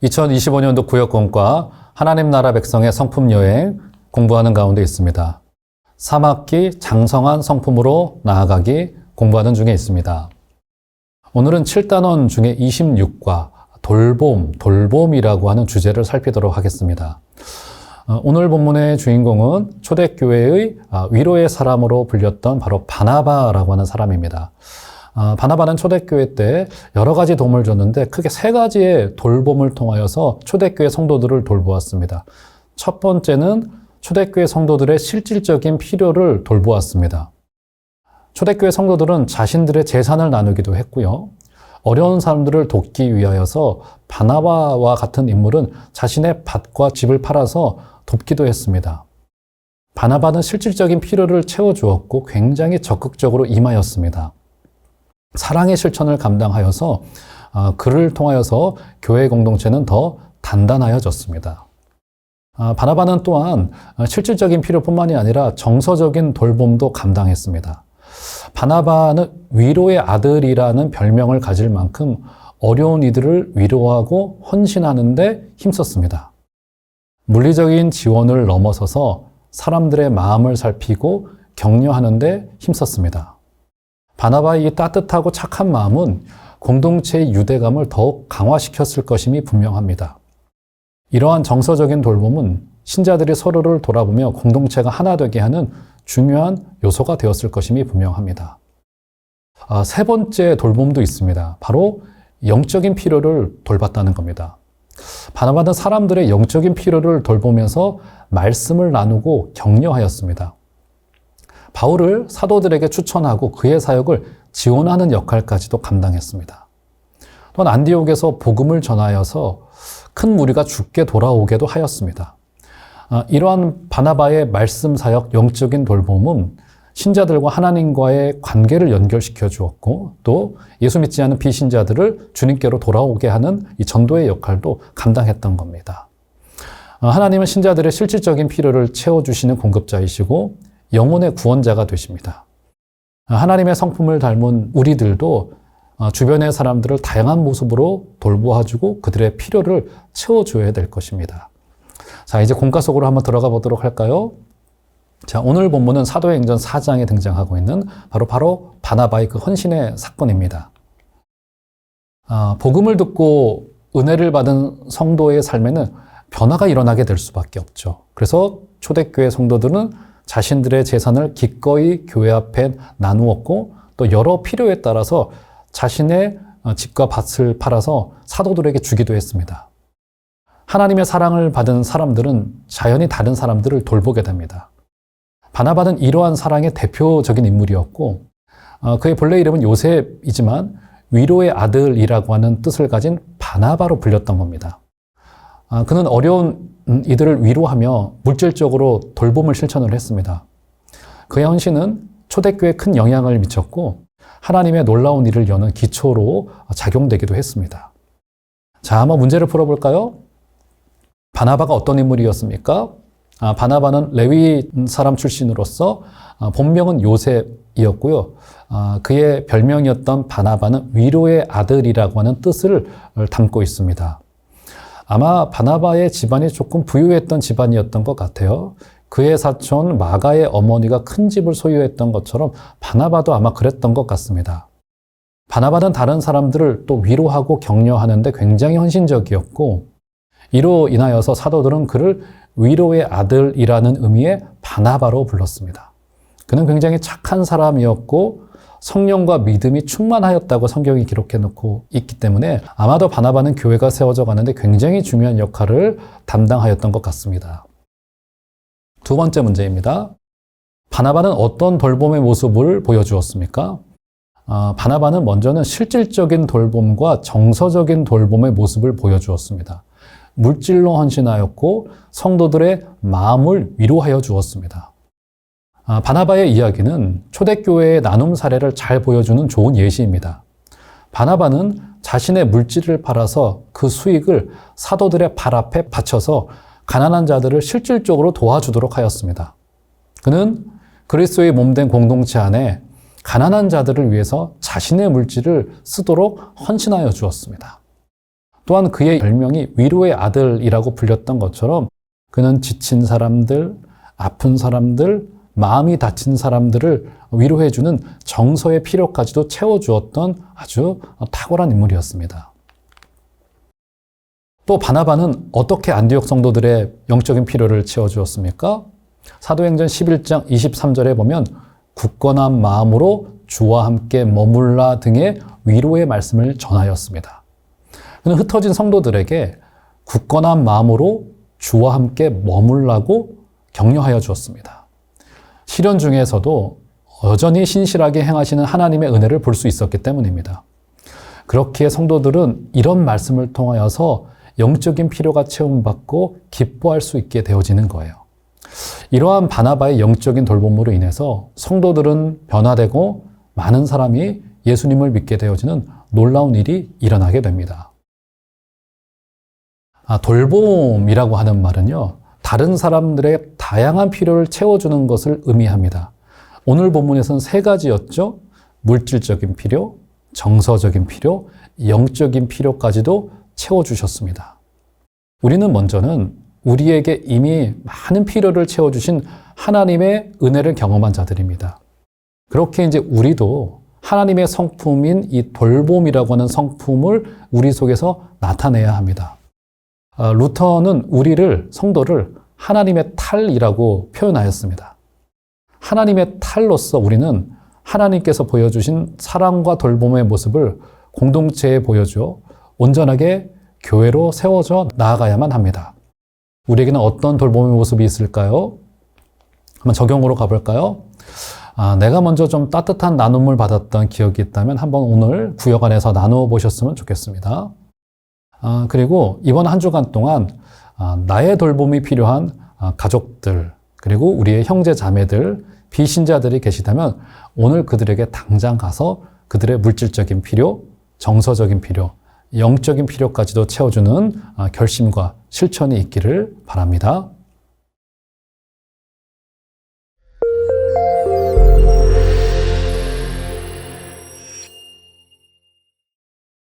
2025년도 구역공과 하나님 나라 백성의 성품 여행 공부하는 가운데 있습니다. 3학기 장성한 성품으로 나아가기 공부하는 중에 있습니다. 오늘은 7단원 중에 26과 돌봄이라고 하는 주제를 살피도록 하겠습니다. 오늘 본문의 주인공은 초대교회의 위로의 사람으로 불렸던 바로 바나바라고 하는 사람입니다. 바나바는 초대교회 때 여러 가지 도움을 줬는데 크게 세 가지의 돌봄을 통하여서 초대교회 성도들을 돌보았습니다. 첫 번째는 초대교회 성도들의 실질적인 필요를 돌보았습니다. 초대교회 성도들은 자신들의 재산을 나누기도 했고요. 어려운 사람들을 돕기 위하여서 바나바와 같은 인물은 자신의 밭과 집을 팔아서 돕기도 했습니다. 바나바는 실질적인 필요를 채워주었고 굉장히 적극적으로 임하였습니다. 사랑의 실천을 감당하여서 그를 통하여서 교회 공동체는 더 단단하여졌습니다. 바나바는 또한 실질적인 필요뿐만이 아니라 정서적인 돌봄도 감당했습니다. 바나바는 위로의 아들이라는 별명을 가질 만큼 어려운 이들을 위로하고 헌신하는 데 힘썼습니다. 물리적인 지원을 넘어서서 사람들의 마음을 살피고 격려하는 데 힘썼습니다. 바나바의 이 따뜻하고 착한 마음은 공동체의 유대감을 더욱 강화시켰을 것임이 분명합니다. 이러한 정서적인 돌봄은 신자들이 서로를 돌아보며 공동체가 하나 되게 하는 중요한 요소가 되었을 것임이 분명합니다. 세 번째 돌봄도 있습니다. 바로 영적인 필요를 돌봤다는 겁니다. 바나바는 사람들의 영적인 필요를 돌보면서 말씀을 나누고 격려하였습니다. 바울을 사도들에게 추천하고 그의 사역을 지원하는 역할까지도 감당했습니다. 또한 안디옥에서 복음을 전하여서 큰 무리가 죽게 돌아오게도 하였습니다. 이러한 바나바의 말씀 사역, 영적인 돌봄은 신자들과 하나님과의 관계를 연결시켜 주었고 또 예수 믿지 않은 비신자들을 주님께로 돌아오게 하는 이 전도의 역할도 감당했던 겁니다. 하나님은 신자들의 실질적인 필요를 채워주시는 공급자이시고 영혼의 구원자가 되십니다. 하나님의 성품을 닮은 우리들도 주변의 사람들을 다양한 모습으로 돌보아주고 그들의 필요를 채워줘야 될 것입니다. 자, 이제 공과 속으로 한번 들어가 보도록 할까요? 자, 오늘 본문은 사도행전 4장에 등장하고 있는 바로 바나바의 그 헌신의 사건입니다. 복음을 듣고 은혜를 받은 성도의 삶에는 변화가 일어나게 될 수밖에 없죠. 그래서 초대교회 성도들은 자신들의 재산을 기꺼이 교회 앞에 나누었고 또 여러 필요에 따라서 자신의 집과 밭을 팔아서 사도들에게 주기도 했습니다. 하나님의 사랑을 받은 사람들은 자연히 다른 사람들을 돌보게 됩니다. 바나바는 이러한 사랑의 대표적인 인물이었고 그의 본래 이름은 요셉이지만 위로의 아들이라고 하는 뜻을 가진 바나바로 불렸던 겁니다. 그는 어려운 이들을 위로하며 물질적으로 돌봄을 실천을 했습니다. 그의 헌신은 초대교회에 큰 영향을 미쳤고 하나님의 놀라운 일을 여는 기초로 작용되기도 했습니다. 자, 한번 문제를 풀어볼까요? 바나바가 어떤 인물이었습니까? 바나바는 레위 사람 출신으로서 본명은 요셉이었고요. 그의 별명이었던 바나바는 위로의 아들이라고 하는 뜻을 담고 있습니다. 아마 바나바의 집안이 조금 부유했던 집안이었던 것 같아요. 그의 사촌 마가의 어머니가 큰 집을 소유했던 것처럼 바나바도 아마 그랬던 것 같습니다. 바나바는 다른 사람들을 또 위로하고 격려하는데 굉장히 헌신적이었고 이로 인하여서 사도들은 그를 위로의 아들이라는 의미의 바나바로 불렀습니다. 그는 굉장히 착한 사람이었고 성령과 믿음이 충만하였다고 성경이 기록해 놓고 있기 때문에 아마도 바나바는 교회가 세워져 가는데 굉장히 중요한 역할을 담당하였던 것 같습니다. 두 번째 문제입니다. 바나바는 어떤 돌봄의 모습을 보여주었습니까? 바나바는 먼저는 실질적인 돌봄과 정서적인 돌봄의 모습을 보여주었습니다. 물질로 헌신하였고 성도들의 마음을 위로하여 주었습니다. 바나바의 이야기는 초대교회의 나눔 사례를 잘 보여주는 좋은 예시입니다. 바나바는 자신의 물질을 팔아서 그 수익을 사도들의 발 앞에 바쳐서 가난한 자들을 실질적으로 도와주도록 하였습니다. 그는 그리스도의 몸된 공동체 안에 가난한 자들을 위해서 자신의 물질을 쓰도록 헌신하여 주었습니다. 또한 그의 별명이 위로의 아들이라고 불렸던 것처럼 그는 지친 사람들, 아픈 사람들, 마음이 다친 사람들을 위로해주는 정서의 필요까지도 채워주었던 아주 탁월한 인물이었습니다. 또 바나바는 어떻게 안디옥 성도들의 영적인 필요를 채워주었습니까? 사도행전 11장 23절에 보면 굳건한 마음으로 주와 함께 머물라 등의 위로의 말씀을 전하였습니다. 그는 흩어진 성도들에게 굳건한 마음으로 주와 함께 머물라고 격려하여 주었습니다. 시련 중에서도 여전히 신실하게 행하시는 하나님의 은혜를 볼 수 있었기 때문입니다. 그렇기에 성도들은 이런 말씀을 통하여서 영적인 필요가 채움받고 기뻐할 수 있게 되어지는 거예요. 이러한 바나바의 영적인 돌봄으로 인해서 성도들은 변화되고 많은 사람이 예수님을 믿게 되어지는 놀라운 일이 일어나게 됩니다. 돌봄이라고 하는 말은요, 다른 사람들의 다양한 필요를 채워주는 것을 의미합니다. 오늘 본문에서는 세 가지였죠. 물질적인 필요, 정서적인 필요, 영적인 필요까지도 채워주셨습니다. 우리는 먼저는 우리에게 이미 많은 필요를 채워주신 하나님의 은혜를 경험한 자들입니다. 그렇게 이제 우리도 하나님의 성품인 이 돌봄이라고 하는 성품을 우리 속에서 나타내야 합니다. 루터는 우리를, 성도를 하나님의 탈이라고 표현하였습니다. 하나님의 탈로서 우리는 하나님께서 보여주신 사랑과 돌봄의 모습을 공동체에 보여주어 온전하게 교회로 세워져 나아가야만 합니다. 우리에게는 어떤 돌봄의 모습이 있을까요? 한번 적용으로 가볼까요? 내가 먼저 좀 따뜻한 나눔을 받았던 기억이 있다면 한번 오늘 구역 안에서 나누어 보셨으면 좋겠습니다. 그리고 이번 한 주간 동안 나의 돌봄이 필요한 가족들, 그리고 우리의 형제 자매들, 비신자들이 계시다면 오늘 그들에게 당장 가서 그들의 물질적인 필요, 정서적인 필요, 영적인 필요까지도 채워주는 결심과 실천이 있기를 바랍니다.